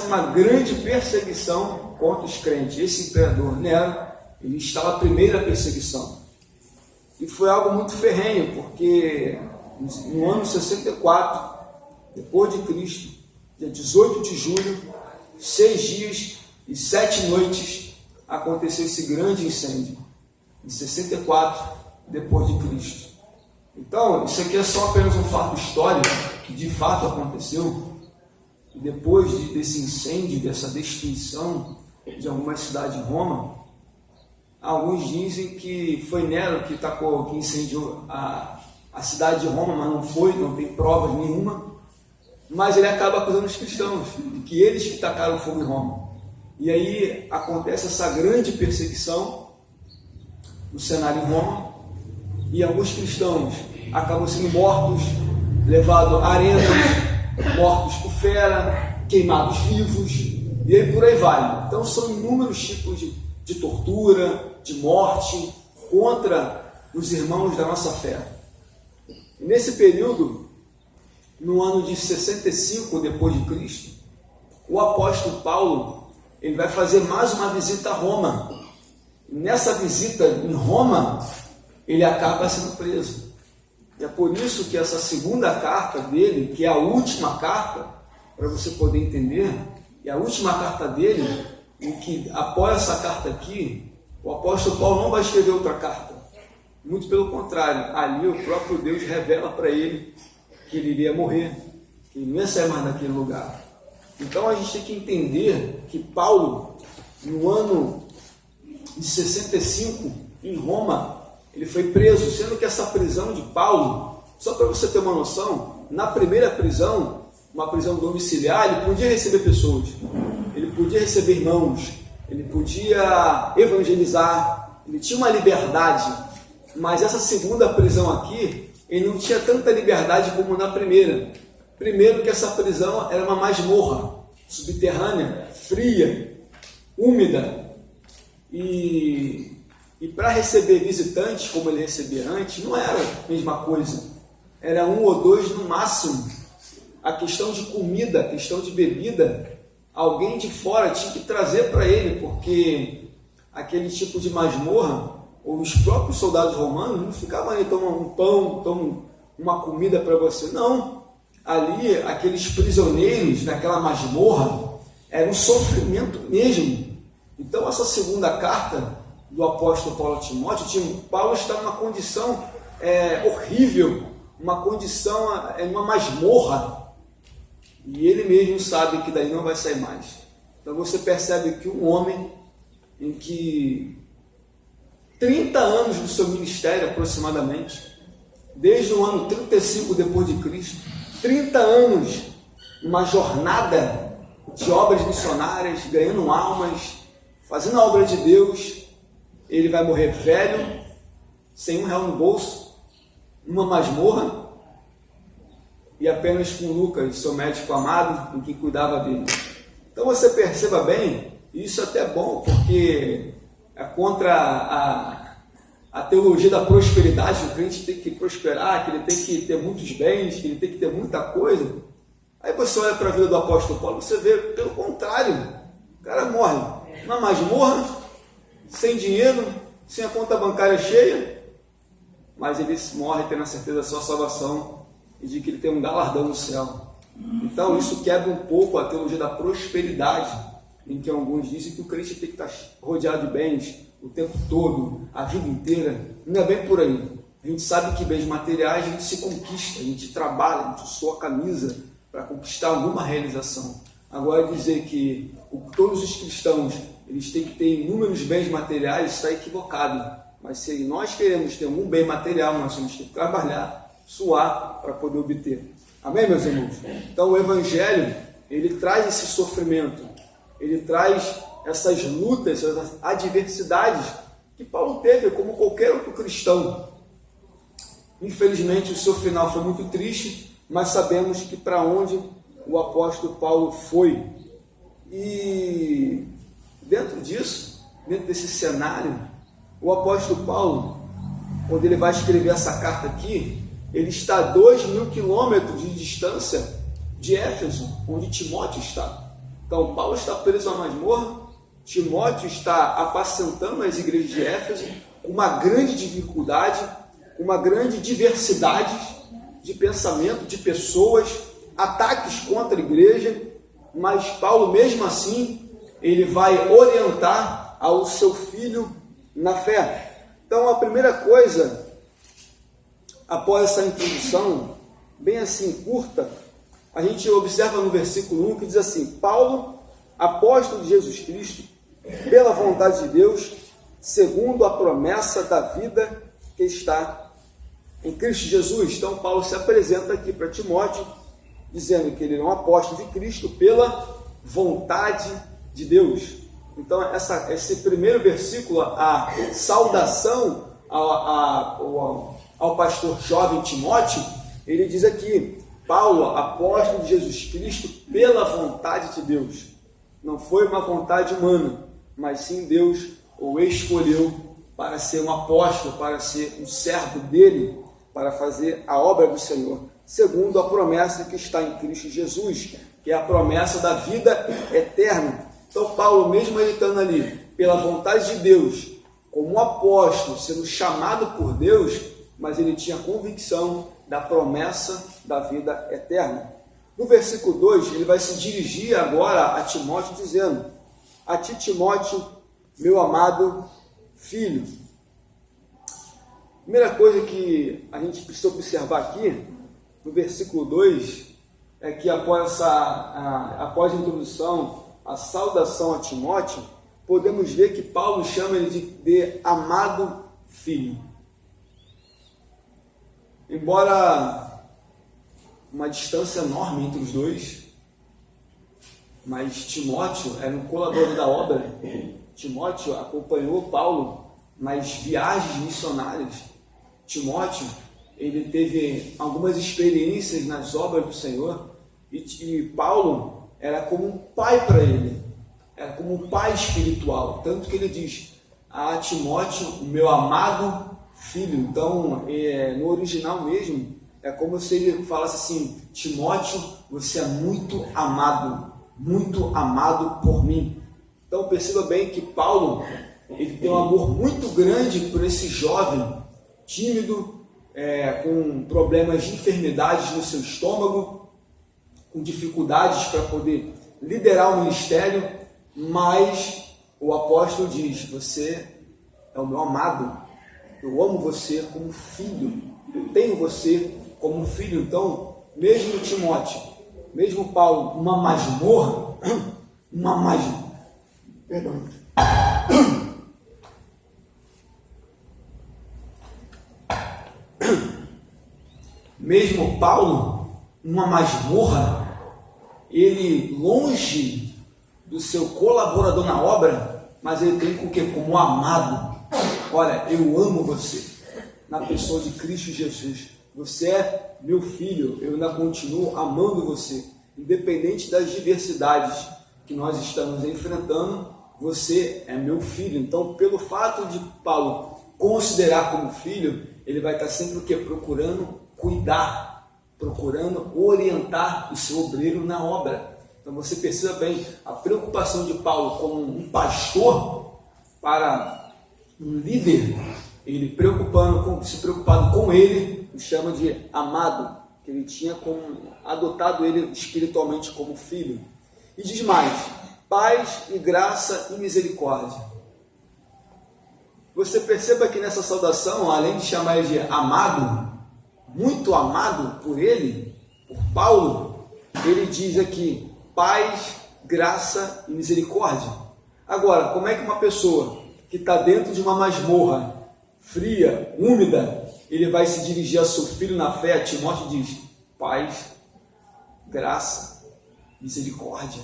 uma grande perseguição contra os crentes. Esse imperador Nero, ele estava a primeira perseguição. E foi algo muito ferrenho, porque no ano 64, depois de Cristo, dia 18 de julho, 6 dias e 7 noites, aconteceu esse grande incêndio. Em 64, depois de Cristo. Então, isso aqui é só apenas um fato histórico, que de fato aconteceu. E depois desse incêndio, dessa destruição de alguma cidade em Roma, alguns dizem que foi Nero que incendiou a cidade de Roma, mas não foi, não tem provas nenhuma. Mas ele acaba acusando os cristãos, de que eles que tacaram fogo em Roma. E aí acontece essa grande perseguição no cenário em Roma, e alguns cristãos acabam sendo mortos, levados a arenas, mortos por fera, queimados vivos, e aí por aí vai. Então são inúmeros tipos de tortura, de morte contra os irmãos da nossa fé. E nesse período, no ano de 65 depois de Cristo, o apóstolo Paulo ele vai fazer mais uma visita a Roma. E nessa visita em Roma, ele acaba sendo preso. E é por isso que essa segunda carta dele, que é a última carta, para você poder entender, e a última carta dele, em que após essa carta aqui, o apóstolo Paulo não vai escrever outra carta. Muito pelo contrário, ali o próprio Deus revela para ele que ele iria morrer, que ele não ia sair mais daquele lugar. Então a gente tem que entender que Paulo, no ano de 65, em Roma, ele foi preso, sendo que essa prisão de Paulo, só para você ter uma noção, na primeira prisão, uma prisão domiciliar, ele podia receber pessoas, ele podia receber irmãos, ele podia evangelizar, ele tinha uma liberdade, mas essa segunda prisão aqui, ele não tinha tanta liberdade como na primeira. Primeiro que essa prisão era uma masmorra subterrânea, fria, úmida, e para receber visitantes, como ele recebia antes, não era a mesma coisa. Era 1 ou 2 no máximo. A questão de comida, a questão de bebida, alguém de fora tinha que trazer para ele, porque aquele tipo de masmorra, ou os próprios soldados romanos, não ficavam ali, tomam um pão, tomam uma comida para você. Não. Ali, aqueles prisioneiros naquela masmorra, era um sofrimento mesmo. Então, essa segunda carta do apóstolo Paulo a Timóteo, Paulo está numa condição horrível, uma condição, uma masmorra, e ele mesmo sabe que daí não vai sair mais. Então você percebe que um homem em que 30 anos do seu ministério aproximadamente, desde o ano 35 depois de Cristo, 30 anos, uma jornada de obras missionárias, ganhando almas, fazendo a obra de Deus, ele vai morrer velho, sem R$1 no bolso, numa masmorra, e apenas com Lucas, seu médico amado, em que cuidava dele. Então você perceba bem, isso é até bom, porque é contra a teologia da prosperidade, o crente tem que prosperar, que ele tem que ter muitos bens, que ele tem que ter muita coisa. Aí você olha para a vida do apóstolo Paulo, você vê, pelo contrário, o cara morre numa masmorra, sem dinheiro, sem a conta bancária cheia, mas ele morre tendo a certeza da sua salvação e de que ele tem um galardão no céu. Então isso quebra um pouco a teologia da prosperidade, em que alguns dizem que o crente tem que estar rodeado de bens o tempo todo, a vida inteira. Não é bem por aí. A gente sabe que bens materiais a gente se conquista, a gente trabalha, a gente sua a camisa para conquistar alguma realização. Agora dizer que todos os cristãos eles têm que ter inúmeros bens materiais está equivocado. Mas se nós queremos ter algum bem material, nós temos que trabalhar, suar para poder obter. Amém, meus irmãos? Então o Evangelho, ele traz esse sofrimento, ele traz essas lutas, essas adversidades que Paulo teve, como qualquer outro cristão. Infelizmente o seu final foi muito triste, mas sabemos que para onde o apóstolo Paulo foi. E dentro disso, dentro desse cenário, o apóstolo Paulo, quando ele vai escrever essa carta aqui, ele está a 2.000 quilômetros de distância de Éfeso, onde Timóteo está. Então, Paulo está preso a masmorra, Timóteo está apacentando as igrejas de Éfeso, com uma grande dificuldade, uma grande diversidade de pensamento, de pessoas, ataques contra a igreja, mas Paulo, mesmo assim, ele vai orientar ao seu filho na fé. Então, a primeira coisa, após essa introdução, bem assim, curta, a gente observa no versículo 1 que diz assim: Paulo, apóstolo de Jesus Cristo, pela vontade de Deus, segundo a promessa da vida que está em Cristo Jesus. Então, Paulo se apresenta aqui para Timóteo, dizendo que ele é um apóstolo de Cristo pela vontade de Deus. Então, esse primeiro versículo, a saudação ao pastor jovem Timóteo, ele diz aqui: Paulo, apóstolo de Jesus Cristo, pela vontade de Deus. Não foi uma vontade humana, mas sim Deus o escolheu para ser um apóstolo, para ser um servo dele, para fazer a obra do Senhor, segundo a promessa que está em Cristo Jesus, que é a promessa da vida eterna. Então, Paulo, mesmo ele estando ali pela vontade de Deus, como um apóstolo, sendo chamado por Deus, mas ele tinha convicção da promessa da vida eterna. No versículo 2, ele vai se dirigir agora a Timóteo, dizendo: a ti, Timóteo, meu amado filho. Primeira coisa que a gente precisa observar aqui, no versículo 2, é que após a introdução, a saudação a Timóteo, podemos ver que Paulo chama ele de amado filho. Embora uma distância enorme entre os dois, mas Timóteo era um colaborador da obra. Timóteo acompanhou Paulo nas viagens missionárias. Timóteo, ele teve algumas experiências nas obras do Senhor, e Paulo era como um pai para ele, era como um pai espiritual, tanto que ele diz a Timóteo, o meu amado filho. Então, no original mesmo, é como se ele falasse assim: Timóteo, você é muito amado por mim. Então, perceba bem que Paulo, ele tem um amor muito grande por esse jovem, tímido, com problemas de enfermidades no seu estômago, com dificuldades para poder liderar o ministério, mas o apóstolo diz: você é o meu amado, eu amo você como filho, eu tenho você como filho. Então, mesmo Timóteo, mesmo Paulo, uma masmorra, mesmo Paulo, uma masmorra, ele longe do seu colaborador na obra, mas ele tem o quê? Como amado. Olha, eu amo você, na pessoa de Cristo Jesus. Você é meu filho, eu ainda continuo amando você. Independente das diversidades que nós estamos enfrentando, você é meu filho. Então, pelo fato de Paulo considerar como filho, ele vai estar sempre o quê? Procurando cuidar, procurando orientar o seu obreiro na obra. Então, você perceba bem a preocupação de Paulo como um pastor para um líder, ele se preocupado com ele, o chama de amado, que ele tinha adotado ele espiritualmente como filho. E diz mais: paz e graça e misericórdia. Você perceba que nessa saudação, além de chamar ele de amado, muito amado por ele, por Paulo, ele diz aqui: paz, graça e misericórdia. Agora, como é que uma pessoa que está dentro de uma masmorra fria, úmida, ele vai se dirigir a seu filho na fé? Timóteo diz: paz, graça, misericórdia.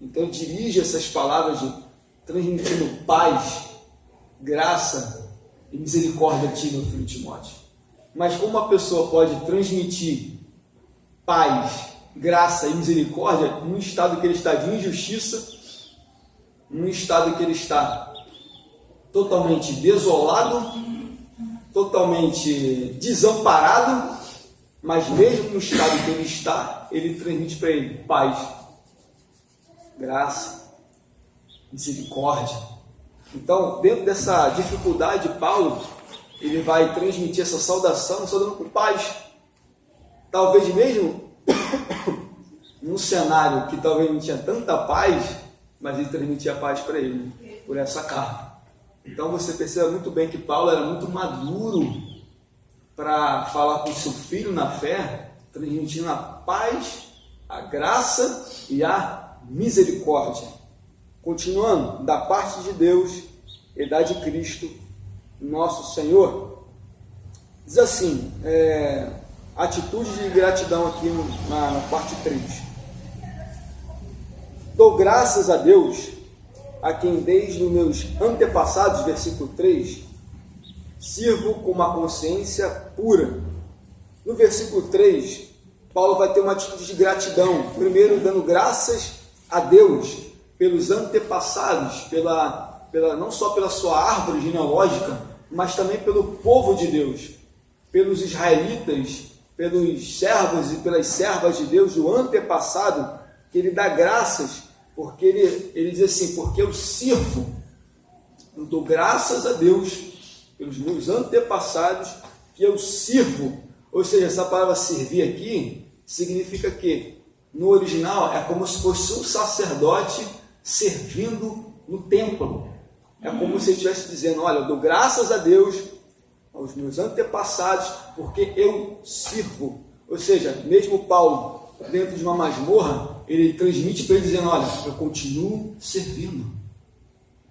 Então dirige essas palavras transmitindo paz, graça e misericórdia a ti, meu filho Timóteo. Mas como uma pessoa pode transmitir paz, graça e misericórdia num estado que ele está de injustiça, num estado que ele está totalmente desolado, totalmente desamparado, mas mesmo no estado que ele está, ele transmite para ele paz, graça, misericórdia. Então, dentro dessa dificuldade, Paulo, ele vai transmitir essa saudação, saudando com paz. Talvez mesmo num cenário que talvez não tinha tanta paz, mas ele transmitia paz para ele, por essa carta. Então você percebe muito bem que Paulo era muito maduro para falar com seu filho na fé, transmitindo a paz, a graça e a misericórdia. Continuando, da parte de Deus e da de Cristo, nosso Senhor. Diz assim, atitude de gratidão aqui na parte 3. Dou graças a Deus, a quem desde os meus antepassados, versículo 3, sirvo com uma consciência pura. No versículo 3, Paulo vai ter uma atitude de gratidão, primeiro dando graças a Deus pelos antepassados, não só pela sua árvore genealógica, mas também pelo povo de Deus, pelos israelitas, pelos servos e pelas servas de Deus do antepassado, que ele dá graças, porque ele diz assim, porque eu sirvo, eu dou graças a Deus pelos meus antepassados, que eu sirvo. Ou seja, essa palavra servir aqui significa que no original é como se fosse um sacerdote servindo no templo. É como se ele estivesse dizendo, olha, eu dou graças a Deus aos meus antepassados, porque eu sirvo. Ou seja, mesmo Paulo, dentro de uma masmorra, ele transmite para ele dizendo, olha, eu continuo servindo.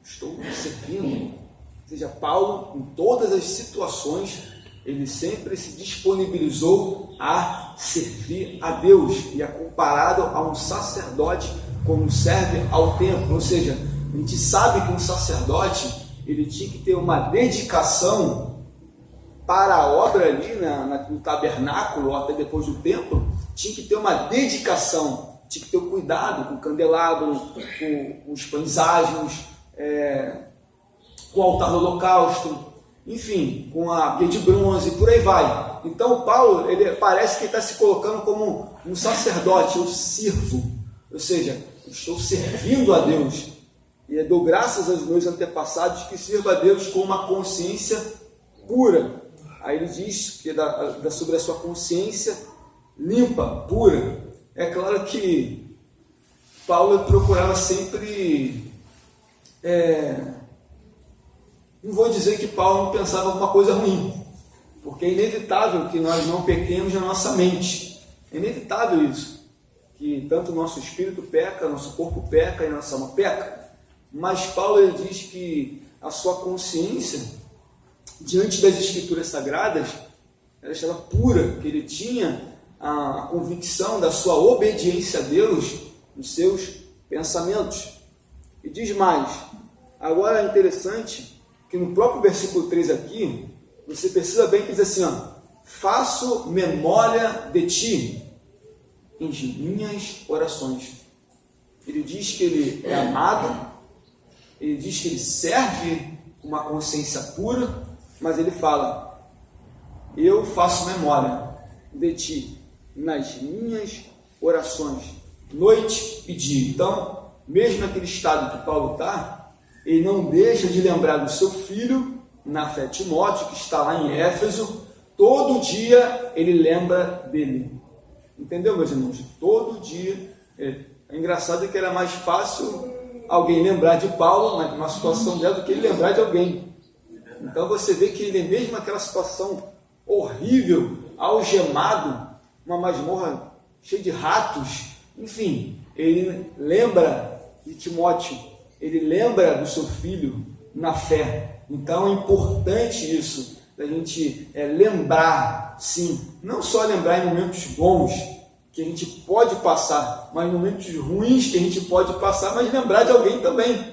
Estou servindo. Ou seja, Paulo, em todas as situações, ele sempre se disponibilizou a servir a Deus, e é comparado a um sacerdote como serve ao templo. Ou seja, a gente sabe que um sacerdote, ele tinha que ter uma dedicação para a obra ali no tabernáculo, ou até depois do templo, tinha que ter uma dedicação, tinha que ter um cuidado com o candelabro, com os pães asmos, com o altar do holocausto, enfim, com a guia de bronze, por aí vai. Então Paulo, ele parece que está se colocando como um sacerdote, eu sirvo, ou seja, eu estou servindo a Deus, e eu dou graças aos meus antepassados que sirvo a Deus com uma consciência pura. Aí ele diz que dá sobre a sua consciência limpa, pura. É claro que Paulo procurava sempre, não vou dizer que Paulo não pensava alguma coisa ruim, porque é inevitável que nós não pequemos na nossa mente. É inevitável isso, que tanto o nosso espírito peca, nosso corpo peca e nossa alma peca. Mas Paulo, ele diz que a sua consciência, diante das Escrituras Sagradas, ela estava pura, que ele tinha a convicção da sua obediência a Deus nos seus pensamentos. E diz mais, agora é interessante que no próprio versículo 3 aqui, você perceba bem que diz assim, faço memória de ti em minhas orações. Ele diz que ele é amado, ele diz que ele serve com uma consciência pura, mas ele fala, eu faço memória de ti nas minhas orações, noite e dia. Então, mesmo naquele estado que Paulo está, ele não deixa de lembrar do seu filho, na fé, Timóteo, que está lá em Éfeso. Todo dia ele lembra dele. Entendeu, meus irmãos? Todo dia. É engraçado que era mais fácil alguém lembrar de Paulo numa situação dela do que ele lembrar de alguém. Então você vê que ele, mesmo naquela situação horrível, algemado, uma masmorra cheia de ratos, enfim, ele lembra de Timóteo, ele lembra do seu filho na fé. Então é importante isso, da gente lembrar, sim, não só lembrar em momentos bons que a gente pode passar, mas em momentos ruins que a gente pode passar, mas lembrar de alguém também,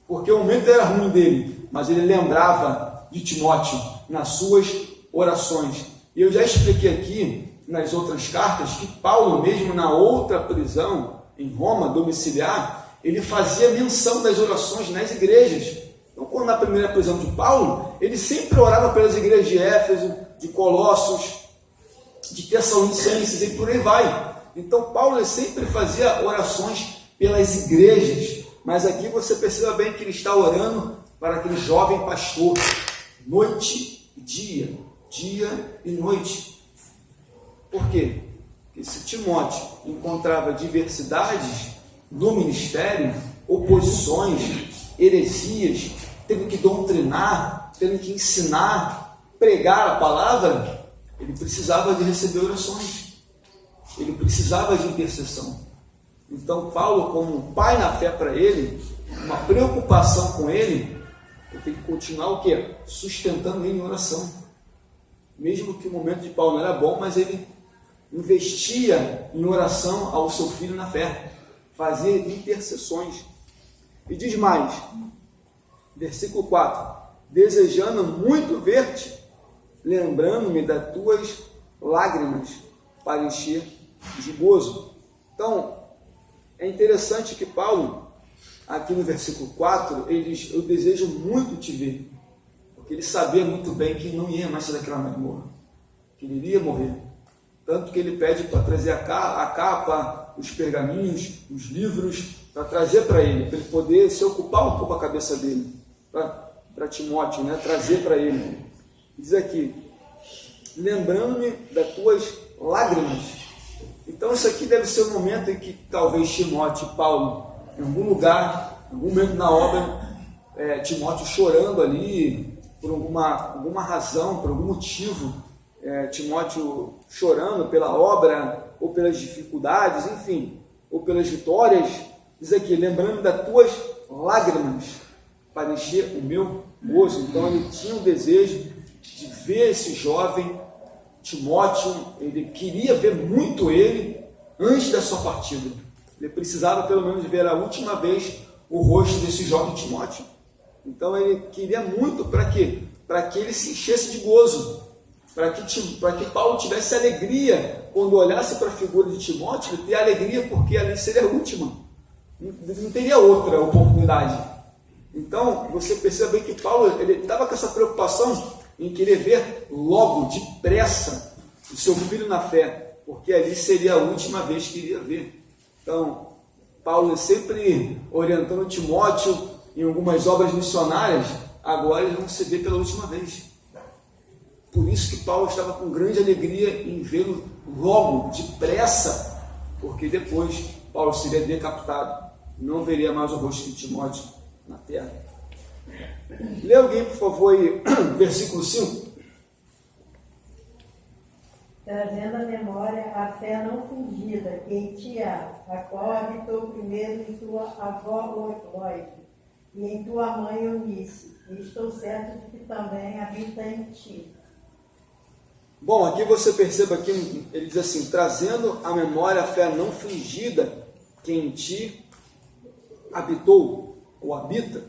porque o momento era ruim dele, mas ele lembrava de Timóteo nas suas orações. E eu já expliquei aqui nas outras cartas que Paulo, mesmo na outra prisão em Roma, domiciliar, ele fazia menção das orações nas igrejas. Então, quando na primeira prisão de Paulo, ele sempre orava pelas igrejas de Éfeso, de Colossos, de Tessalonicenses e por aí vai. Então, Paulo sempre fazia orações pelas igrejas. Mas aqui você perceba bem que ele está orando para aquele jovem pastor, noite e dia, dia e noite. Por quê? Porque se Timóteo encontrava diversidades no ministério, oposições, heresias, tendo que doutrinar, tendo que ensinar, pregar a palavra, ele precisava de receber orações, ele precisava de intercessão. Então Paulo, como pai na fé para ele, uma preocupação com ele, eu tenho que continuar o quê? Sustentando ele em oração. Mesmo que o momento de Paulo não era bom, mas ele investia em oração ao seu filho na fé, fazia intercessões. E diz mais, versículo 4, desejando muito ver-te, lembrando-me das tuas lágrimas, para encher de gozo. Então, é interessante que Paulo, aqui no versículo 4, ele diz, eu desejo muito te ver, porque ele sabia muito bem que não ia mais sair daquela masmorra, que ele iria morrer. Tanto que ele pede para trazer a capa, os pergaminhos, os livros, para trazer para ele poder se ocupar um pouco a cabeça dele, para Timóteo, né? Trazer para ele. Diz aqui, lembrando-me das tuas lágrimas. Então isso aqui deve ser o momento em que talvez Timóteo e Paulo, em algum lugar, em algum momento na obra, Timóteo chorando ali, por alguma razão, por algum motivo, Timóteo chorando pela obra, ou pelas dificuldades, enfim, ou pelas vitórias, diz aqui, lembrando das tuas lágrimas, para encher o meu gozo. Então ele tinha o desejo de ver esse jovem Timóteo, ele queria ver muito ele antes da sua partida. Ele precisava pelo menos ver a última vez o rosto desse jovem Timóteo. Então ele queria muito para quê? Para que ele se enchesse de gozo, para que Paulo tivesse alegria quando olhasse para a figura de Timóteo, ele ter alegria porque ali seria a última, não teria outra oportunidade. Então você percebe bem que Paulo ele estava com essa preocupação em querer ver logo, depressa, o seu filho na fé, porque ali seria a última vez que iria ver. Então Paulo sempre orientando Timóteo em algumas obras missionárias, agora eles vão se ver pela última vez. Por isso que Paulo estava com grande alegria em vê-lo logo, depressa, porque depois Paulo seria decapitado, não veria mais o rosto de Timóteo na terra. Lê alguém, por favor, aí, versículo 5. Trazendo à memória a fé não fingida que em ti há, a qual habitou primeiro em tua avó Loide e em tua mãe Eunice, e estou certo de que também habita em ti. Bom, aqui você perceba que ele diz assim, trazendo à memória a fé não fingida que em ti habitou ou habita.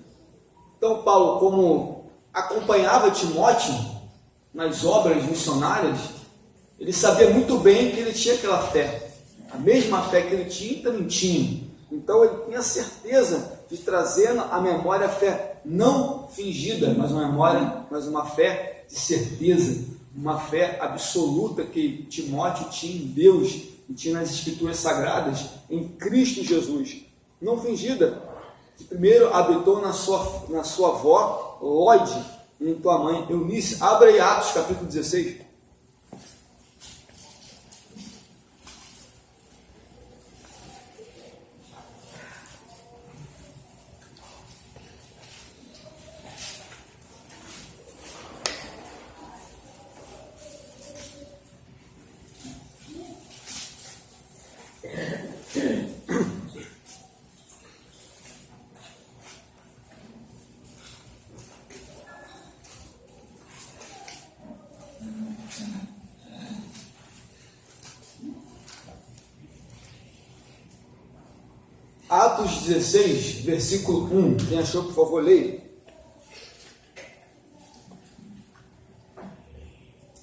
Então Paulo, como acompanhava Timóteo nas obras missionárias, ele sabia muito bem que ele tinha aquela fé, a mesma fé que ele tinha, também tinha. Então ele tinha certeza de trazer à memória a fé não fingida, mas uma fé de certeza, uma fé absoluta que Timóteo tinha em Deus e tinha nas Escrituras Sagradas, em Cristo Jesus, não fingida, que primeiro habitou na sua avó Loide e em tua mãe Eunice. Abra aí Atos capítulo 16. Atos 16, versículo 1. Quem achou, por favor, leia.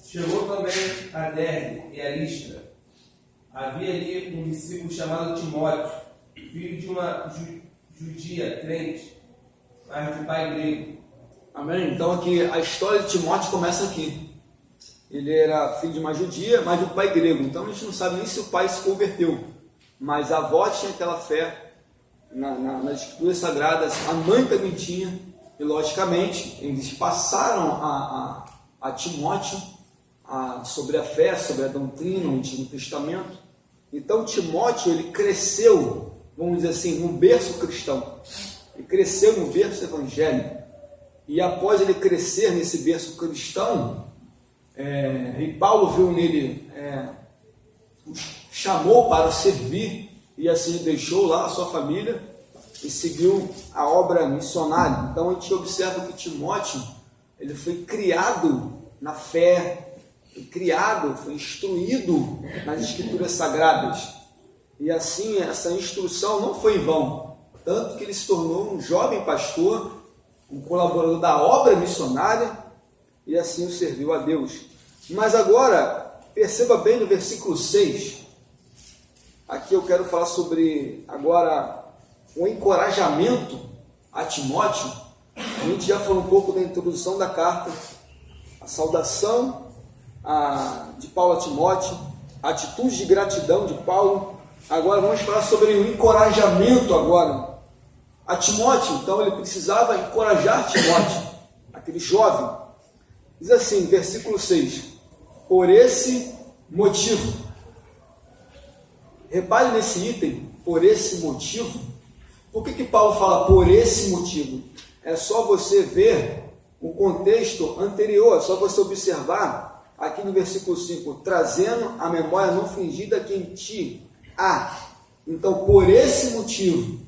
Chegou também a Derbe e a Listra. Havia ali um discípulo chamado Timóteo, filho de uma judia crente, mas de pai grego. Amém? Então aqui a história de Timóteo começa aqui. Ele era filho de uma judia, mas de um pai grego. Então a gente não sabe nem se o pai se converteu, mas a avó tinha aquela fé nas Escrituras Sagradas, a mãe também tinha, e logicamente eles passaram a Timóteo sobre a fé, sobre a doutrina, o Antigo Testamento. Então Timóteo, ele cresceu, vamos dizer assim, no berço cristão, ele cresceu no berço evangélico, e após ele crescer nesse berço cristão, e Paulo viu nele, chamou para servir, e assim deixou lá a sua família e seguiu a obra missionária. Então a gente observa que Timóteo, ele foi criado na fé, foi instruído nas Escrituras Sagradas, e assim essa instrução não foi em vão, tanto que ele se tornou um jovem pastor, um colaborador da obra missionária, e assim o serviu a Deus. Mas agora, perceba bem no versículo 6, aqui eu quero falar sobre agora o encorajamento a Timóteo. A gente já falou um pouco da introdução da carta, a saudação de Paulo a Timóteo, a atitude de gratidão de Paulo. Agora vamos falar sobre o encorajamento agora a Timóteo. Então ele precisava encorajar Timóteo, aquele jovem. Diz assim, versículo 6, por esse motivo. Repare nesse item, por esse motivo. Por que Paulo fala por esse motivo? É só você ver o contexto anterior, é só você observar aqui no versículo 5, trazendo a memória não fingida que em ti há. Então, por esse motivo,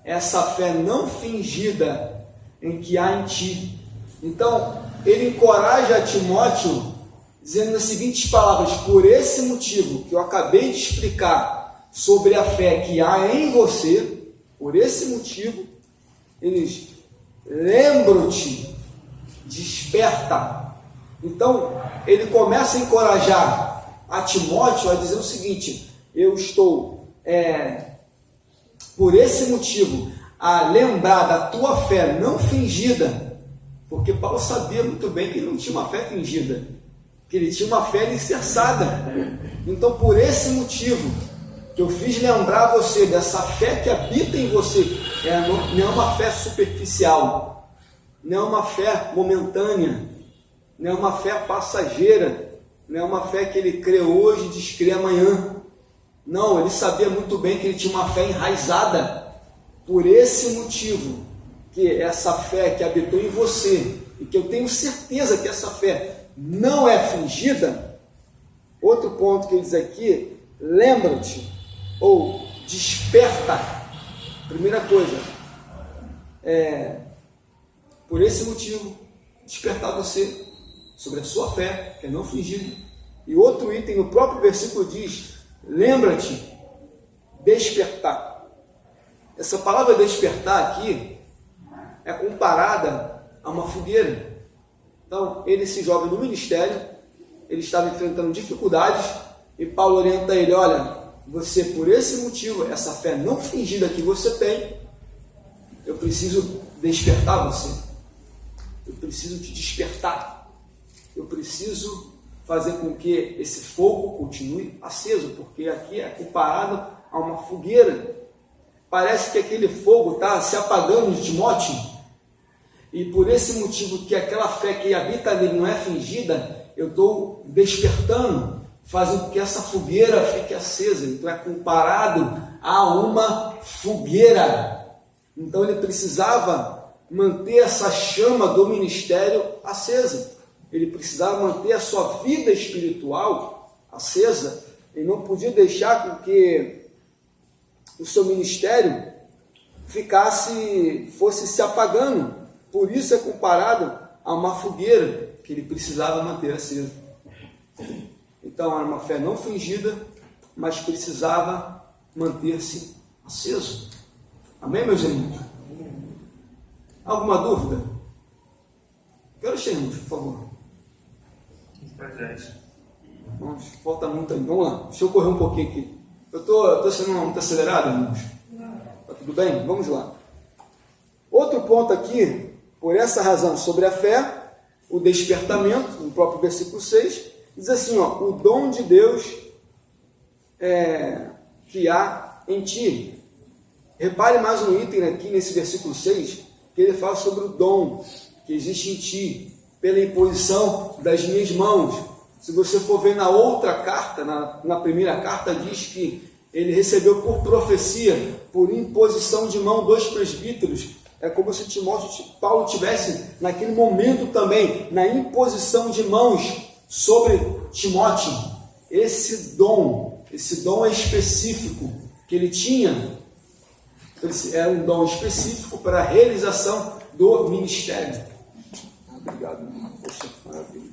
essa fé não fingida em que há em ti. Então, ele encoraja Timóteo, dizendo as seguintes palavras, por esse motivo que eu acabei de explicar sobre a fé que há em você, por esse motivo, ele diz, lembro-te, desperta. Então, ele começa a encorajar a Timóteo a dizer o seguinte, eu estou, por esse motivo, a lembrar da tua fé não fingida, porque Paulo sabia muito bem que ele não tinha uma fé fingida, que ele tinha uma fé alicerçada. Então, por esse motivo, que eu fiz lembrar você dessa fé que habita em você, não é uma fé superficial, não é uma fé momentânea, não é uma fé passageira, não é uma fé que ele crê hoje e descrê amanhã. Não, ele sabia muito bem que ele tinha uma fé enraizada. Por esse motivo, que essa fé que habitou em você, e que eu tenho certeza que essa fé não é fingida. Outro ponto que ele diz aqui, lembra-te, ou desperta. Primeira coisa, por esse motivo, despertar você sobre a sua fé, que é não fingida. E outro item no próprio versículo diz, lembra-te, despertar. Essa palavra despertar aqui é comparada a uma fogueira. Então, esse jovem no ministério, ele estava enfrentando dificuldades, e Paulo orienta ele, olha, você por esse motivo, essa fé não fingida que você tem, eu preciso despertar você. Eu preciso te despertar. Eu preciso fazer com que esse fogo continue aceso, porque aqui é comparado a uma fogueira. Parece que aquele fogo está se apagando de Timóteo, e por esse motivo que aquela fé que habita nele não é fingida, eu estou despertando, fazendo com que essa fogueira fique acesa. Então é comparado a uma fogueira. Então ele precisava manter essa chama do ministério acesa. Ele precisava manter a sua vida espiritual acesa. Ele não podia deixar com que o seu ministério fosse se apagando. Por isso é comparado a uma fogueira que ele precisava manter acesa. Então era uma fé não fingida, mas precisava manter-se aceso. Amém, meus irmãos? Alguma dúvida? Que horas temos, por favor? Vamos, falta muito aí. Vamos lá, deixa eu correr um pouquinho aqui. Eu estou sendo muito acelerado, irmãos? Tá tudo bem? Vamos lá. Outro ponto aqui, por essa razão, sobre a fé, o despertamento, no próprio versículo 6, diz assim, o dom de Deus que há em ti. Repare mais um item aqui nesse versículo 6, que ele fala sobre o dom que existe em ti, pela imposição das minhas mãos. Se você for ver na outra carta, na primeira carta, diz que ele recebeu por profecia, por imposição de mão, 2 presbíteros. É como se Paulo tivesse naquele momento também, na imposição de mãos sobre Timóteo. Esse dom é específico que ele tinha, era um dom específico para a realização do ministério. Obrigado. Poxa, maravilha.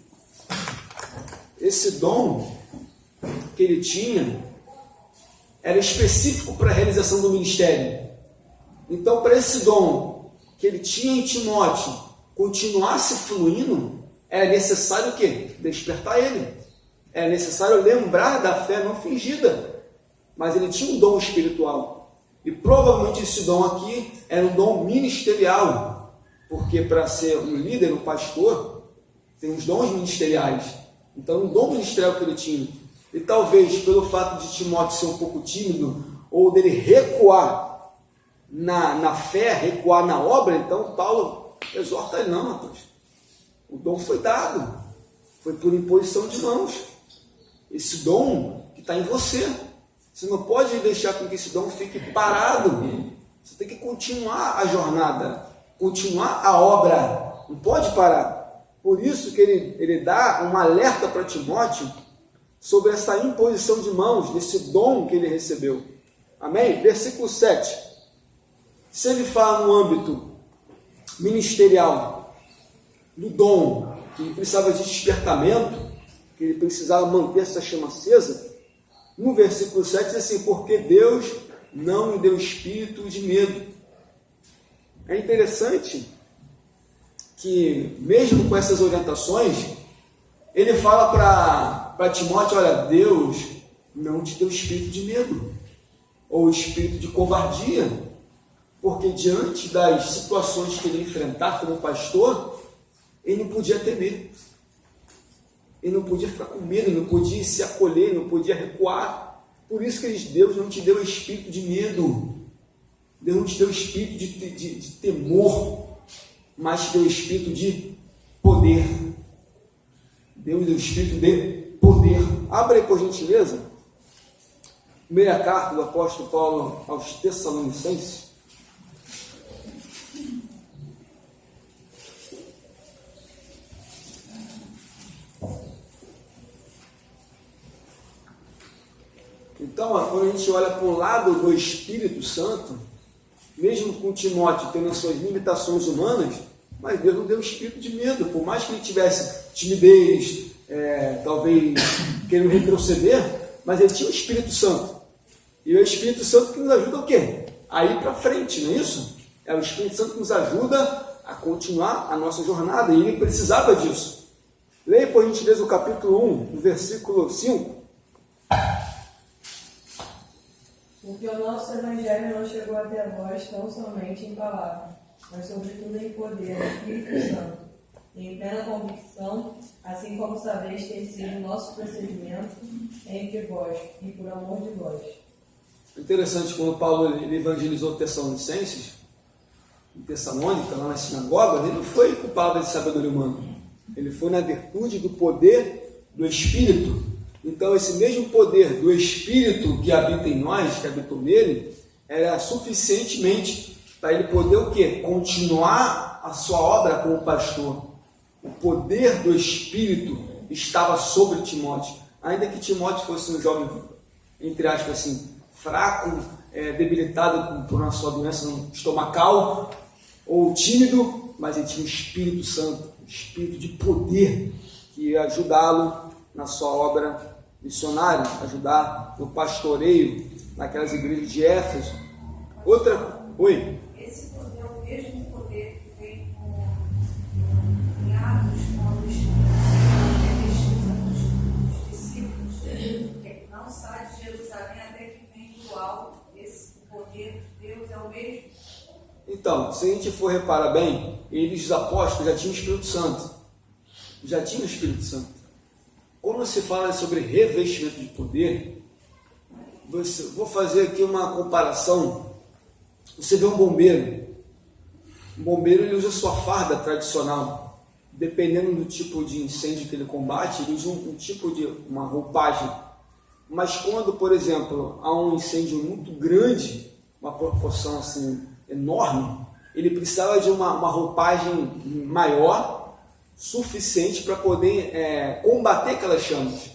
Esse dom que ele tinha era específico para a realização do ministério. Então, para esse dom que ele tinha em Timóteo continuasse fluindo, era necessário o quê? Despertar ele. Era necessário lembrar da fé não fingida. Mas ele tinha um dom espiritual. E provavelmente esse dom aqui era um dom ministerial. Porque para ser um líder, um pastor, tem os dons ministeriais. Então, um dom ministerial que ele tinha. E talvez pelo fato de Timóteo ser um pouco tímido, ou dele recuar na fé, recuar na obra, então Paulo exorta ele, não, rapaz. O dom foi dado. Foi por imposição de mãos. Esse dom que está em você. Você não pode deixar com que esse dom fique parado. Você tem que continuar a jornada, continuar a obra. Não pode parar. Por isso que ele dá um alerta para Timóteo sobre essa imposição de mãos, desse dom que ele recebeu. Amém? Versículo 7. Se ele fala no âmbito ministerial, do dom, que ele precisava de despertamento, que ele precisava manter essa chama acesa, no versículo 7 diz assim, porque Deus não me deu espírito de medo. É interessante que, mesmo com essas orientações, ele fala para Timóteo, olha, Deus não te deu espírito de medo, ou espírito de covardia, porque diante das situações que ele enfrentar como pastor, ele não podia temer, ele não podia ficar com medo, ele não podia se acolher, ele não podia recuar. Por isso que Deus não te deu espírito de medo, Deus não te deu espírito de temor, mas te deu espírito de poder. Deus deu espírito de poder. Abra aí, por gentileza, primeira carta do apóstolo Paulo aos Tessalonicenses. Então, quando a gente olha para o lado do Espírito Santo, mesmo com Timóteo tendo as suas limitações humanas, mas Deus não deu espírito de medo, por mais que ele tivesse timidez, talvez querendo retroceder, mas ele tinha o Espírito Santo. E é o Espírito Santo que nos ajuda o quê? A ir para frente, não é isso? É o Espírito Santo que nos ajuda a continuar a nossa jornada, e ele precisava disso. Leia, por gentileza, o capítulo 1, no versículo 5. Porque o nosso Evangelho não chegou até vós tão somente em palavra, mas sobretudo em poder do Espírito Santo, e em plena convicção, assim como sabeis ter sido o nosso procedimento entre vós e por amor de vós. Interessante, quando Paulo ele evangelizou Tessalonicenses, em Tessalônica, lá na sinagoga, ele não foi com palavras de sabedoria humana, ele foi na virtude do poder do Espírito. Então, esse mesmo poder do Espírito que habita em nós, que habitou nele, era suficientemente para ele poder o quê? Continuar a sua obra como pastor. O poder do Espírito estava sobre Timóteo. Ainda que Timóteo fosse um jovem, entre aspas assim, fraco, debilitado por uma sua doença estomacal, ou tímido, mas ele tinha o Espírito Santo, o Espírito de poder, que ia ajudá-lo na sua obra missionária, ajudar no pastoreio, naquelas igrejas de Éfeso. Oi? Esse poder é o mesmo poder que vem em Atos, quando os discípulos que não saem de Jerusalém até que vem do alto. Esse poder de Deus é o mesmo. Então, se a gente for reparar bem, eles, os apóstolos, já tinham o Espírito Santo. Já tinham o Espírito Santo. Quando se fala sobre revestimento de poder, vou fazer aqui uma comparação Você vê um bombeiro ele usa sua farda tradicional, dependendo do tipo de incêndio que ele combate, ele usa um tipo de uma roupagem. Mas quando, por exemplo, há um incêndio muito grande, uma proporção assim enorme, ele precisava de uma roupagem maior, suficiente para poder combater aquelas chamas.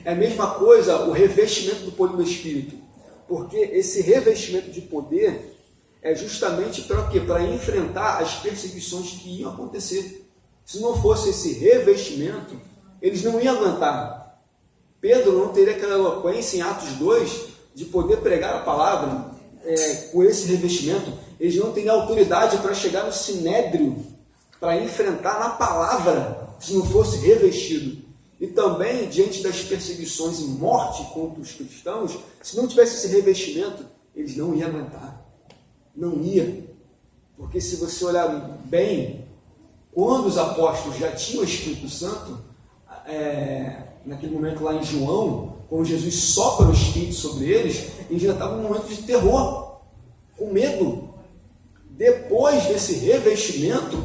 É a mesma coisa o revestimento do poder do Espírito, porque esse revestimento de poder é justamente para quê? Para enfrentar as perseguições que iam acontecer. Se não fosse esse revestimento, eles não iam aguentar. Pedro não teria aquela eloquência em Atos 2 de poder pregar a palavra com esse revestimento. Eles não teriam autoridade para chegar no sinédrio, para enfrentar na palavra, se não fosse revestido. E também, diante das perseguições e morte contra os cristãos, se não tivesse esse revestimento, eles não iam aguentar. Não ia. Porque se você olhar bem, quando os apóstolos já tinham o Espírito Santo, naquele momento lá em João, quando Jesus sopra o Espírito sobre eles já estavam num momento de terror, com medo. Depois desse revestimento,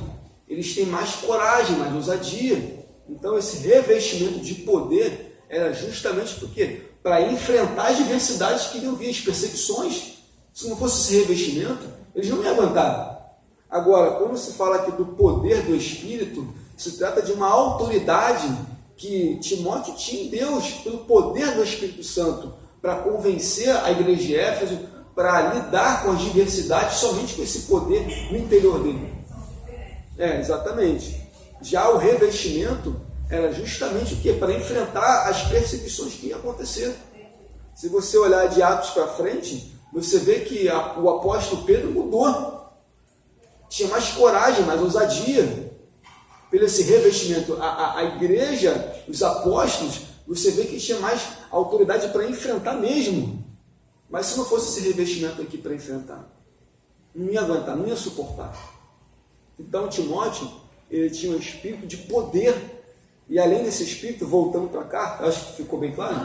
eles têm mais coragem, mais ousadia. Então esse revestimento de poder era justamente porque para enfrentar as diversidades que iriam vir, as perseguições. Se não fosse esse revestimento, eles não iam aguentar. Agora, quando se fala aqui do poder do Espírito, se trata de uma autoridade que Timóteo tinha em Deus, pelo poder do Espírito Santo, para convencer a igreja de Éfeso, para lidar com as diversidades somente com esse poder no interior dele. Exatamente. Já o revestimento era justamente o quê? Para enfrentar as perseguições que iam acontecer. Se você olhar de Atos para frente, você vê que o apóstolo Pedro mudou. Tinha mais coragem, mais ousadia. Pelo esse revestimento, a igreja, os apóstolos, você vê que tinha mais autoridade para enfrentar mesmo. Mas se não fosse esse revestimento aqui para enfrentar, não ia aguentar, não ia suportar. Então Timóteo, ele tinha um espírito de poder. E além desse espírito, voltando para cá, acho que ficou bem claro?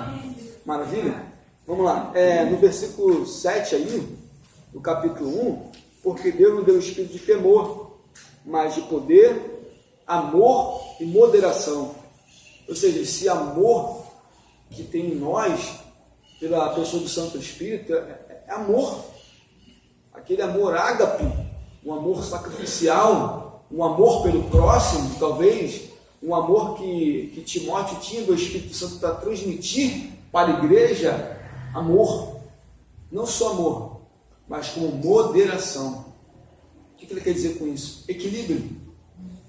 Maravilha? Vamos lá. No versículo 7 aí, do capítulo 1, porque Deus não deu o espírito de temor, mas de poder, amor e moderação. Ou seja, esse amor que tem em nós, pela pessoa do Santo Espírito, é amor. Aquele amor ágape, um amor sacrificial, um amor pelo próximo, talvez, um amor que Timóteo tinha do Espírito Santo para transmitir para a igreja. Amor, não só amor, mas com moderação. O que ele quer dizer com isso? Equilíbrio.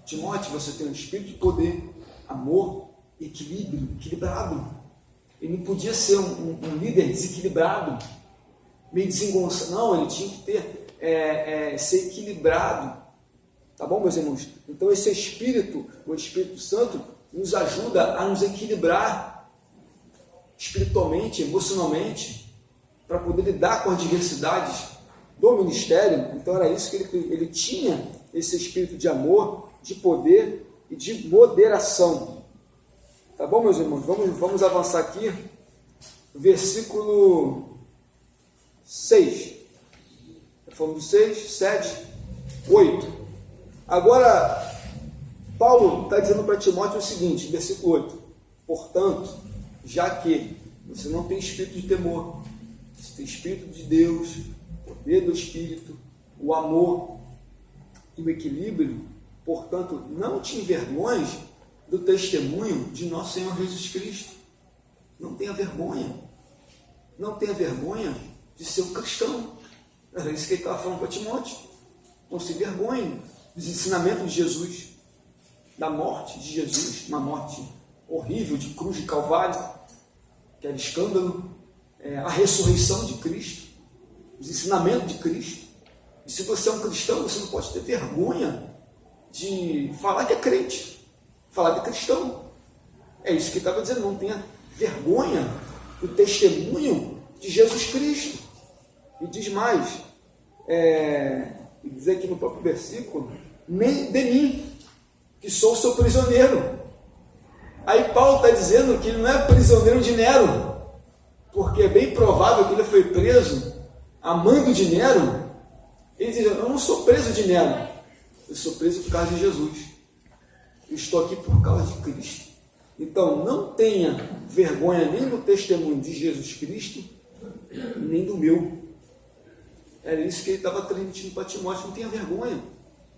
Timóteo, você tem um espírito de poder, amor, equilíbrio, equilibrado. Ele não podia ser um líder desequilibrado, meio desengonçado. Não, ele tinha que ser equilibrado. Tá bom, meus irmãos? Então esse Espírito, o Espírito Santo, nos ajuda a nos equilibrar espiritualmente, emocionalmente, para poder lidar com as diversidades do ministério. Então era isso que ele tinha, esse espírito de amor, de poder e de moderação. Tá bom, meus irmãos? Vamos avançar aqui. Versículo 6. Falando do 6, 7, 8. Agora, Paulo está dizendo para Timóteo o seguinte, versículo 8. Portanto, já que você não tem espírito de temor, você tem espírito de Deus, o poder do Espírito, o amor e o equilíbrio, portanto, não te envergonhes do testemunho de nosso Senhor Jesus Cristo. Não tenha vergonha. Não tenha vergonha de ser um cristão. Era isso que ele estava falando para Timóteo. Não se envergonhe dos ensinamentos de Jesus, da morte de Jesus, uma morte horrível de cruz de Calvário, que era escândalo, a ressurreição de Cristo, os ensinamentos de Cristo. E se você é um cristão, você não pode ter vergonha de falar que é crente, falar que é cristão. É isso que ele estava dizendo, não tenha vergonha do testemunho de Jesus Cristo. E diz mais, diz aqui no próprio versículo, nem de mim, que sou seu prisioneiro. Aí Paulo está dizendo que ele não é prisioneiro de Nero, porque é bem provável que ele foi preso a mando de Nero, Ele diz, eu não sou preso de Nero, eu sou preso por causa de Jesus. Eu estou aqui por causa de Cristo. Então, não tenha vergonha nem do testemunho de Jesus Cristo, nem do meu. Era isso que ele estava transmitindo para Timóteo. Não tenha vergonha,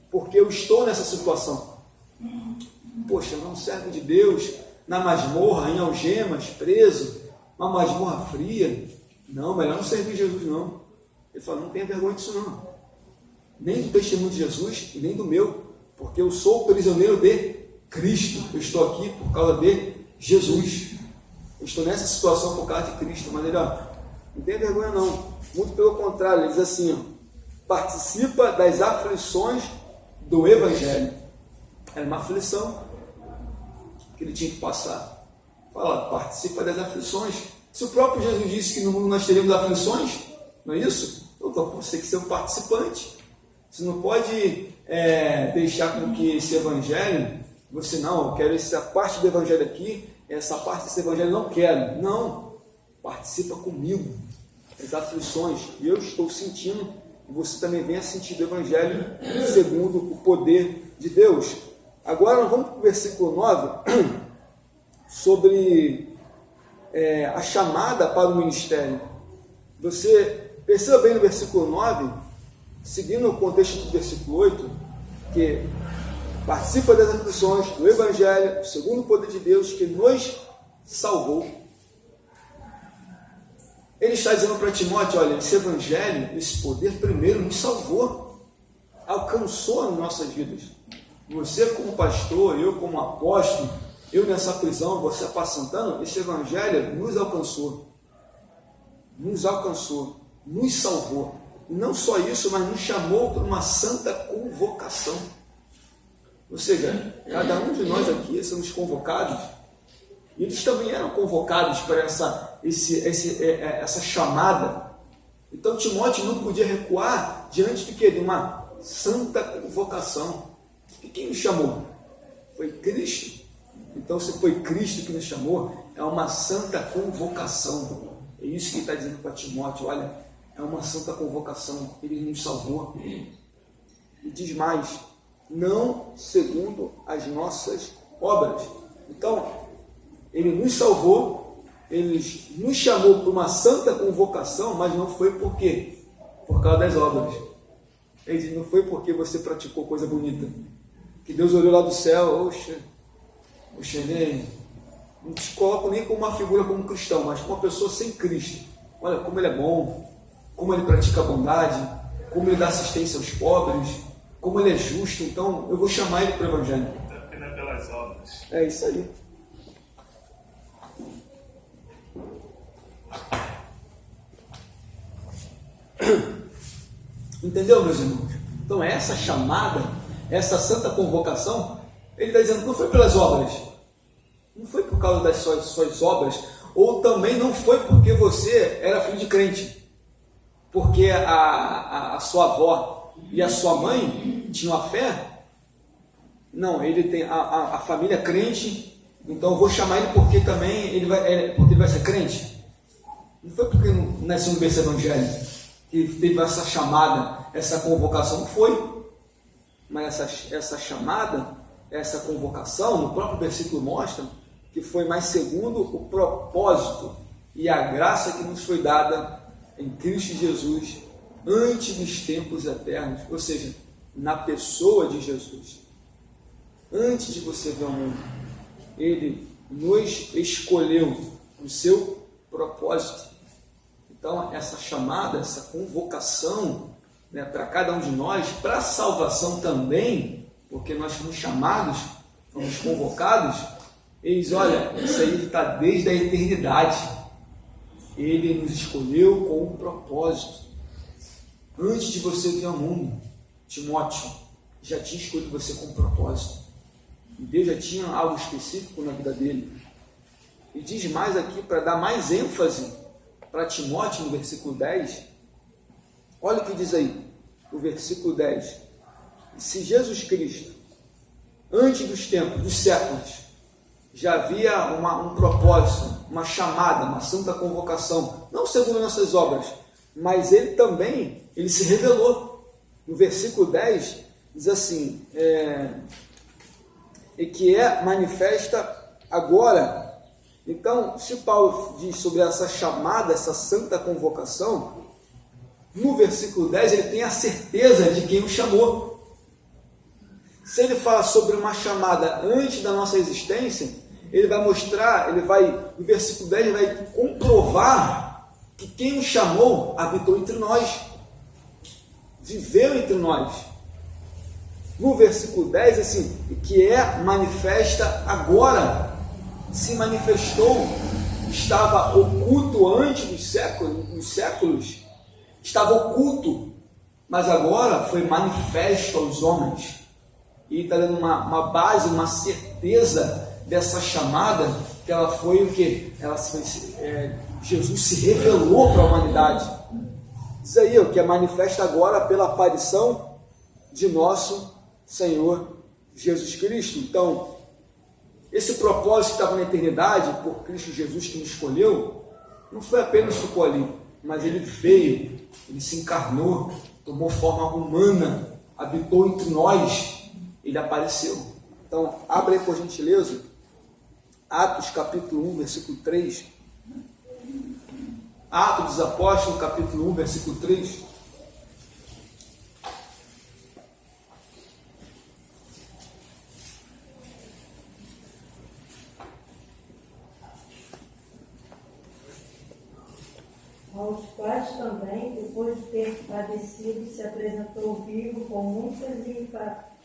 porque eu estou nessa situação. Poxa, não servo de Deus, na masmorra, em algemas, preso, uma masmorra fria. Não, melhor não servir Jesus, não. Ele fala, não tenha vergonha disso, não. Nem do testemunho de Jesus, e nem do meu, porque eu sou prisioneiro de Cristo. Eu estou aqui por causa de Jesus. Eu estou nessa situação por causa de Cristo. Mas ele, não tenha vergonha, não. Muito pelo contrário, ele diz assim, participa das aflições do Evangelho. Era uma aflição que ele tinha que passar. Fala, participa das aflições. Se o próprio Jesus disse que no mundo nós teríamos aflições, não é isso? Então você tem que ser um participante. Você não pode deixar com que esse Evangelho, você não, eu quero essa parte do Evangelho aqui, essa parte desse Evangelho não quero. Não, participa comigo das aflições. E eu estou sentindo, e você também venha sentir do Evangelho segundo o poder de Deus. Agora nós vamos para o versículo 9, sobre a chamada para o ministério. Você perceba bem no versículo 9, seguindo o contexto do versículo 8, que participa das aflições do Evangelho, segundo o poder de Deus, que nos salvou. Ele está dizendo para Timóteo, olha, esse Evangelho, esse poder primeiro nos salvou, alcançou as nossas vidas. Você como pastor, eu como apóstolo, eu nessa prisão, você apacentando, esse Evangelho nos alcançou, nos salvou. E não só isso, mas nos chamou para uma santa convocação. Ou seja, cada um de nós aqui somos convocados, e eles também eram convocados para essa chamada. Então Timóteo não podia recuar diante de quê? De uma santa convocação. E quem nos chamou? Foi Cristo. Então, se foi Cristo que nos chamou, é uma santa convocação. É isso que ele está dizendo para Timóteo, olha, é uma santa convocação, ele nos salvou. E diz mais, não segundo as nossas obras. Então, ele nos salvou, ele nos chamou para uma santa convocação, mas não foi por quê? Por causa das obras. Ele diz, não foi porque você praticou coisa bonita. Que Deus olhou lá do céu, oxe, ele não te coloco nem como uma figura como cristão, mas como uma pessoa sem Cristo. Olha como ele é bom, como ele pratica a bondade, como ele dá assistência aos pobres, como ele é justo, então eu vou chamar ele para o Evangelho. Apenas pelas obras. É isso aí. Entendeu, meus irmãos? Então essa chamada, essa santa convocação, ele está dizendo que não foi pelas obras, não foi por causa das suas obras, ou também não foi porque você era filho de crente, porque a sua avó e a sua mãe tinham a fé. Não, ele tem a família crente, então eu vou chamar ele porque também ele vai ser crente. Não foi porque não nasceu no berço evangélico que teve essa chamada, essa convocação, não foi. Mas essa chamada, essa convocação, no próprio versículo mostra que foi mais segundo o propósito e a graça que nos foi dada em Cristo Jesus antes dos tempos eternos, ou seja, na pessoa de Jesus. Antes de você ver o mundo, ele nos escolheu o seu propósito. Então, essa chamada, essa convocação, né, para cada um de nós, para a salvação também, porque nós fomos chamados, fomos convocados, eles, olha, isso aí está desde a eternidade. Ele nos escolheu com um propósito. Antes de você vir ao mundo, Timóteo já tinha escolhido você com um propósito. E Deus já tinha algo específico na vida dele. E diz mais aqui, para dar mais ênfase para Timóteo, no versículo 10. Olha o que diz aí, o versículo 10. Se Jesus Cristo, antes dos tempos, dos séculos, já havia um propósito, uma chamada, uma santa convocação, não segundo nossas obras, mas ele também, ele se revelou. No versículo 10, diz assim, e que é manifesta agora. Então, se Paulo diz sobre essa chamada, essa santa convocação, no versículo 10 ele tem a certeza de quem o chamou. Se ele fala sobre uma chamada antes da nossa existência, ele vai mostrar, no versículo 10 ele vai comprovar que quem o chamou habitou entre nós, viveu entre nós. No versículo 10, assim, que é manifesta agora, se manifestou, estava oculto antes dos séculos, estava oculto, mas agora foi manifesto aos homens. E está dando uma base, uma certeza dessa chamada, que ela foi o que? Jesus se revelou para a humanidade. Diz aí, o que é manifesta agora pela aparição de nosso Senhor Jesus Cristo. Então, esse propósito que estava na eternidade, por Cristo Jesus que nos escolheu, não foi apenas ficou ali, mas ele veio, ele se encarnou, tomou forma humana, habitou entre nós, ele apareceu. Então, abre aí por gentileza, Atos capítulo 1, versículo 3. Atos dos Apóstolos, capítulo 1, versículo 3. Aos quais também, depois de ter padecido, se apresentou vivo com muitas e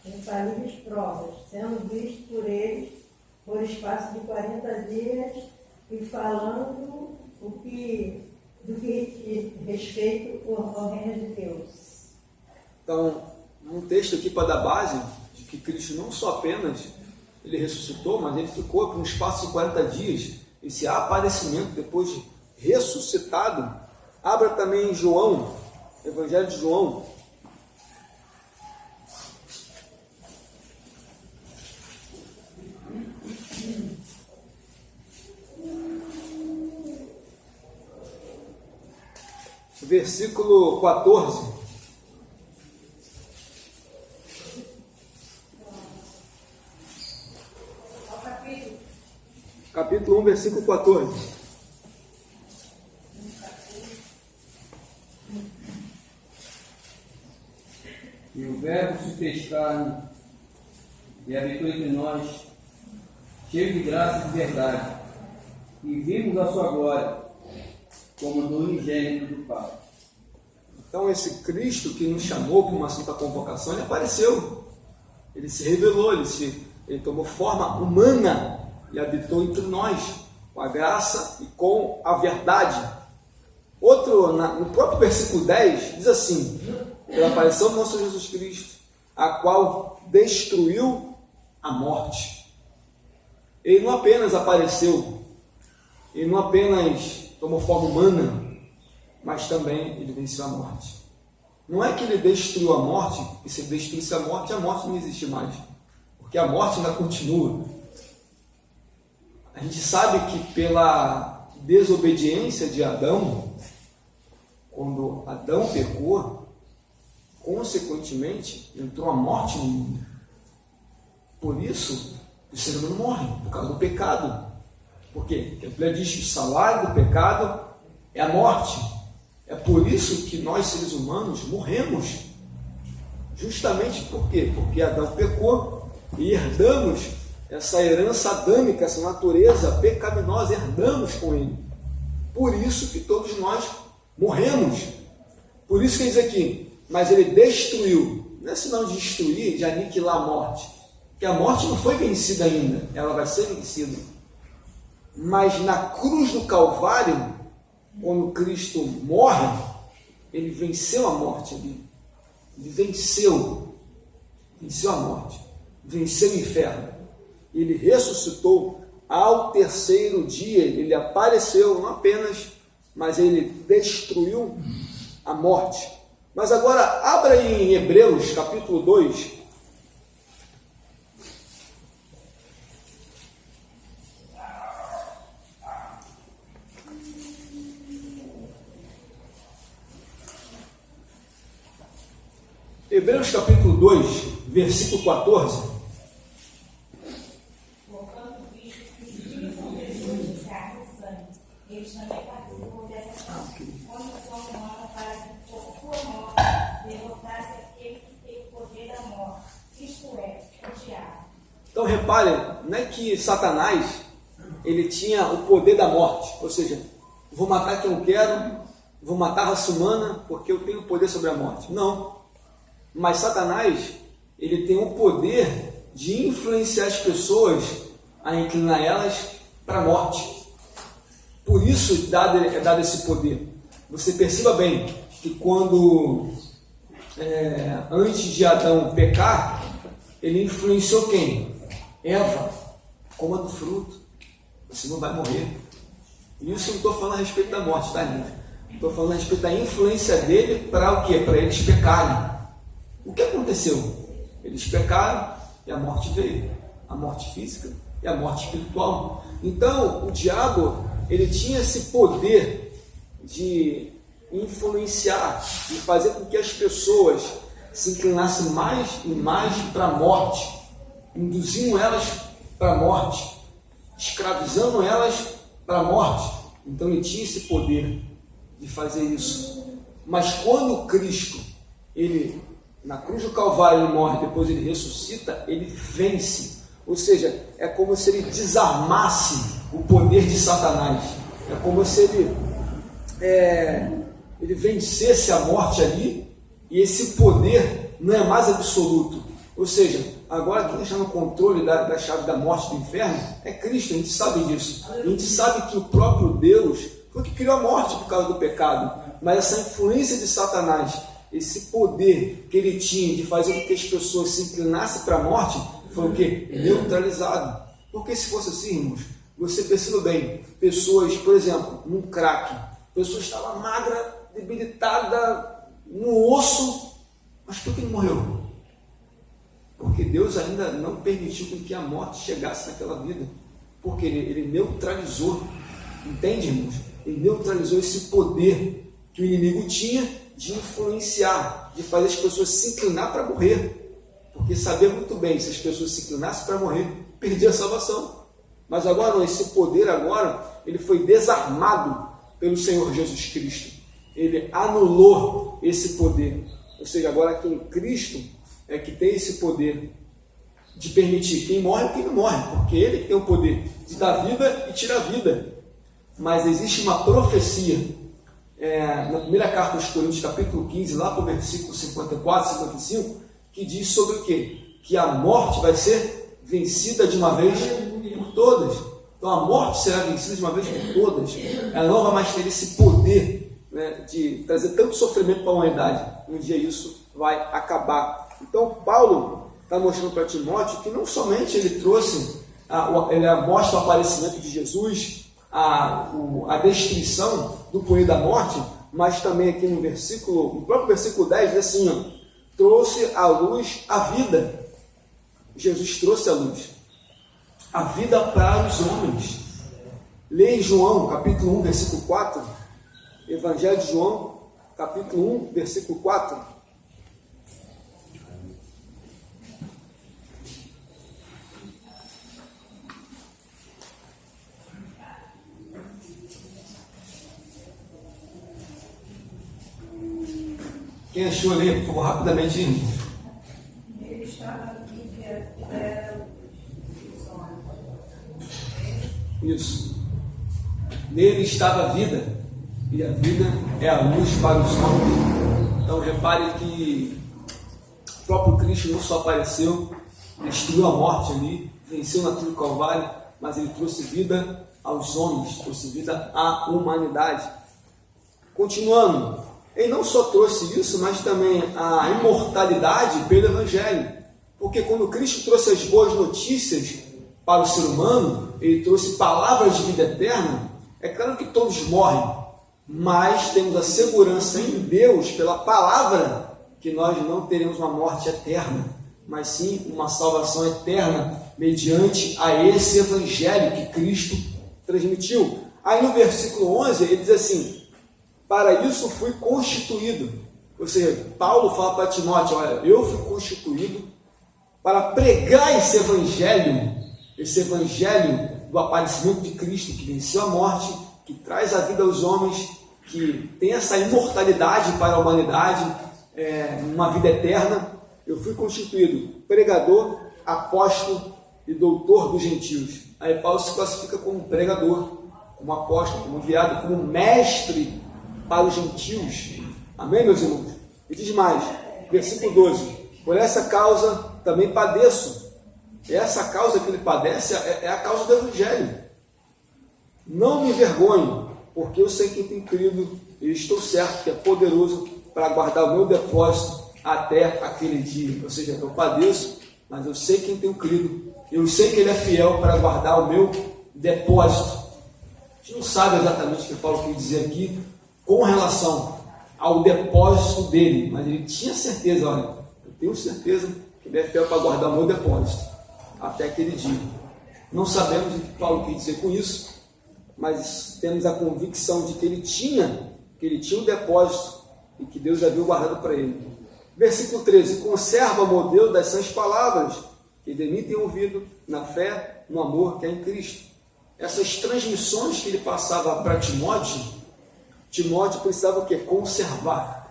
infalíveis provas, sendo visto por eles por espaço de 40 dias e falando do que respeito ao reino de Deus. Então, um texto aqui para dar base de que Cristo não só apenas ele ressuscitou, mas ele ficou por um espaço de 40 dias, esse aparecimento depois de ressuscitado. Abra também em João, Evangelho de João. Versículo 14. Capítulo 1, versículo 14. E o Verbo se fez carne e habitou entre nós, cheio de graça e de verdade, e vimos a sua glória, como do unigênito do Pai. Então esse Cristo que nos chamou para uma santa convocação, ele apareceu, ele se revelou, ele tomou forma humana e habitou entre nós, com a graça e com a verdade. No próprio versículo 10, diz assim, pela aparição do nosso Jesus Cristo, a qual destruiu a morte. Ele não apenas apareceu, ele não apenas tomou forma humana, mas também ele venceu a morte. Não é que ele destruiu a morte, e se ele destruísse a morte não existe mais, porque a morte ainda continua. A gente sabe que pela desobediência de Adão, quando Adão pecou, consequentemente entrou a morte no mundo. Por isso, o ser humano morre, por causa do pecado. Por quê? Porque a Bíblia diz que o salário do pecado é a morte. É por isso que nós, seres humanos, morremos. Justamente por quê? Porque Adão pecou e herdamos essa herança adâmica, essa natureza pecaminosa, herdamos com ele. Por isso que todos nós morremos. Por isso que ele diz aqui, mas ele destruiu. Não é sinal de destruir, de aniquilar a morte. Porque a morte não foi vencida ainda, ela vai ser vencida. Mas na cruz do Calvário, quando Cristo morre, ele venceu a morte ali. Ele venceu a morte, venceu o inferno. Ele ressuscitou ao terceiro dia, ele apareceu, não apenas, mas ele destruiu a morte. Mas agora, abra aí em Hebreus, capítulo 2. Hebreus capítulo 2, versículo 14. Portanto, visto que os filhos são pessoas de carne e sangue, eles também participam dessa quando sua morte para que por sua morte derrotasse aquele que tem o poder da morte, isto é, o diabo. Então repare, não é que Satanás ele tinha o poder da morte, ou seja, vou matar quem eu quero, vou matar a raça humana porque eu tenho poder sobre a morte. Não. Mas Satanás, ele tem o poder de influenciar as pessoas a inclinar elas para a morte. Por isso é dado esse poder. Você perceba bem que quando, antes de Adão pecar, ele influenciou quem? Eva. Coma do fruto, você não vai morrer. Isso eu não estou falando a respeito da morte, tá, gente? Estou falando a respeito da influência dele para o quê? Para eles pecarem. O que aconteceu? Eles pecaram e a morte veio. A morte física e a morte espiritual. Então, o diabo, ele tinha esse poder de influenciar, de fazer com que as pessoas se inclinassem mais e mais para a morte, induzindo elas para a morte, escravizando elas para a morte. Então, ele tinha esse poder de fazer isso. Mas quando Cristo, ele na cruz do Calvário ele morre, depois ele ressuscita, ele vence. Ou seja, é como se ele desarmasse o poder de Satanás. É como se ele vencesse a morte ali, e esse poder não é mais absoluto. Ou seja, agora quem está no controle da chave da morte do inferno é Cristo, a gente sabe disso. A gente sabe que o próprio Deus foi que criou a morte por causa do pecado. Mas essa influência de Satanás, esse poder que ele tinha de fazer com que as pessoas se inclinassem para a morte, foi o quê? Neutralizado. Porque se fosse assim, irmãos, você perceba bem, pessoas, por exemplo, num crack, a pessoa estava magra, debilitada, no osso, mas por que não morreu? Porque Deus ainda não permitiu que a morte chegasse naquela vida. Porque ele neutralizou, entende, irmãos? Ele neutralizou esse poder que o inimigo tinha de influenciar, de fazer as pessoas se inclinar para morrer. Porque sabia muito bem, se as pessoas se inclinassem para morrer, perdia a salvação. Mas agora, esse poder agora, ele foi desarmado pelo Senhor Jesus Cristo. Ele anulou esse poder. Ou seja, agora quem Cristo é que tem esse poder de permitir quem morre e quem não morre, porque ele tem o poder de dar vida e tirar vida. Mas existe uma profecia, na primeira carta aos Coríntios, capítulo 15, lá para o versículo 54, 55, que diz sobre o quê? Que a morte vai ser vencida de uma vez por todas. Então a morte será vencida de uma vez por todas. Ela não vai mais ter esse poder, né, de trazer tanto sofrimento para a humanidade. Um dia isso vai acabar. Então Paulo está mostrando para Timóteo que não somente ele trouxe, ele mostra o aparecimento de Jesus, a destruição do poder da morte, mas também aqui no próprio versículo 10 diz assim, ó, trouxe à luz a vida. Jesus trouxe a luz, a vida para os homens. Leia em João, capítulo 1, versículo 4, Evangelho de João, capítulo 1, versículo 4. Quem achou ali, por favor, rapidamente, irmãos. Ele estava aqui, que era Isso. Nele estava a vida, e a vida é a luz para os homens. Então repare que o próprio Cristo não só apareceu, destruiu a morte ali, venceu na cruz do Calvário, mas ele trouxe vida aos homens, trouxe vida à humanidade. Continuando, ele não só trouxe isso, mas também a imortalidade pelo Evangelho. Porque quando Cristo trouxe as boas notícias para o ser humano, ele trouxe palavras de vida eterna. É claro que todos morrem, mas temos a segurança em Deus, pela palavra, que nós não teremos uma morte eterna, mas sim uma salvação eterna, mediante a esse Evangelho que Cristo transmitiu. Aí no versículo 11, ele diz assim, para isso fui constituído, Ou seja, Paulo fala para Timóteo, olha, eu fui constituído para pregar esse evangelho do aparecimento de Cristo, que venceu a morte, que traz a vida aos homens, que tem essa imortalidade para a humanidade, uma vida eterna. Eu fui constituído pregador, apóstolo e doutor dos gentios. Aí Paulo se classifica como pregador, como apóstolo, como enviado, como mestre para os gentios. Amém, meus irmãos? E diz mais, versículo 12: por essa causa também padeço. E essa causa que ele padece é a causa do Evangelho. Não me envergonho, porque eu sei que tenho crido e estou certo que é poderoso para guardar o meu depósito até aquele dia. Ou seja, eu padeço, mas eu sei quem tenho crido. Eu sei que ele é fiel para guardar o meu depósito. A gente não sabe exatamente o que Paulo quer dizer aqui com relação ao depósito dele, mas ele tinha certeza, olha, eu tenho certeza que ele é fiel para guardar o meu depósito até aquele dia. Não sabemos o que Paulo quer dizer com isso, mas temos a convicção de que ele tinha o depósito e que Deus havia guardado para ele. Versículo 13: conserva o modelo das sãs palavras que de mim tem ouvido na fé, no amor que é em Cristo. Essas transmissões que ele passava para Timóteo precisava o quê? Conservar.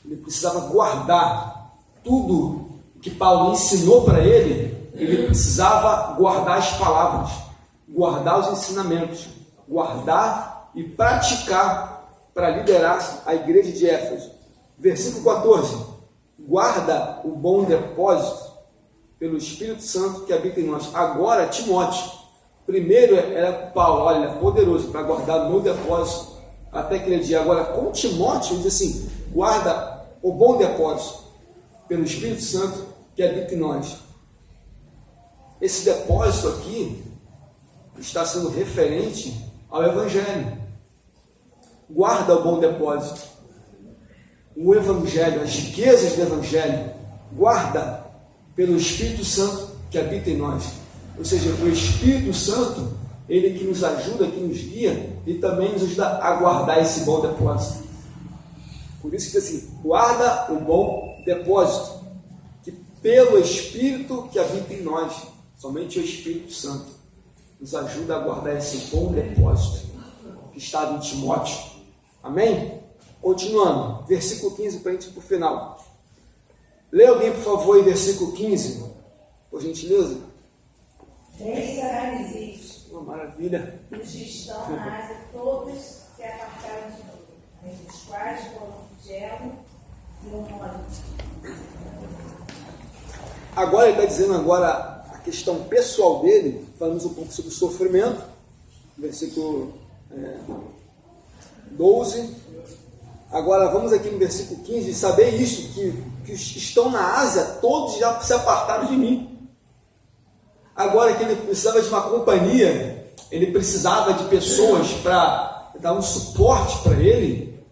Ele precisava guardar tudo que Paulo ensinou para ele. Ele precisava guardar as palavras, guardar os ensinamentos, guardar e praticar para liderar a igreja de Éfeso. Versículo 14: guarda o bom depósito pelo Espírito Santo que habita em nós. Agora, Timóteo, primeiro era Paulo, olha, ele é poderoso para guardar o meu depósito até aquele dia. Agora, com Timóteo, ele diz assim: guarda o bom depósito pelo Espírito Santo que habita em nós. Esse depósito aqui está sendo referente ao Evangelho. Guarda o bom depósito, o Evangelho, as riquezas do Evangelho, guarda pelo Espírito Santo que habita em nós. Ou seja, o Espírito Santo, ele que nos ajuda, que nos guia e também nos ajuda a guardar esse bom depósito. Por isso que assim, guarda o bom depósito, que pelo Espírito que habita em nós, somente o Espírito Santo nos ajuda a guardar esse bom depósito que estava em Timóteo. Amém? Continuando, versículo 15 para a gente ir para o final. Lê alguém, por favor, em versículo 15, por gentileza. Existe. Uma maravilha. Os que estão na Ásia, todos se apartaram de mim, entre os quais foram Figelo e Homônio. Agora ele está dizendo a questão pessoal dele. Falamos um pouco sobre o sofrimento, versículo 12. Agora vamos aqui no versículo 15, saber isso, que os que estão na Ásia, todos já se apartaram de mim. Agora que ele precisava de uma companhia, ele precisava de pessoas para dar um suporte para ele,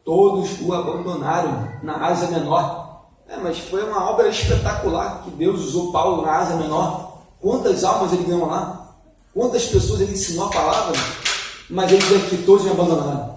todos o abandonaram na Ásia Menor. Mas foi uma obra espetacular que Deus usou Paulo na Ásia Menor. Quantas almas ele ganhou lá? Quantas pessoas ele ensinou a palavra? Mas ele disse que todos me abandonaram.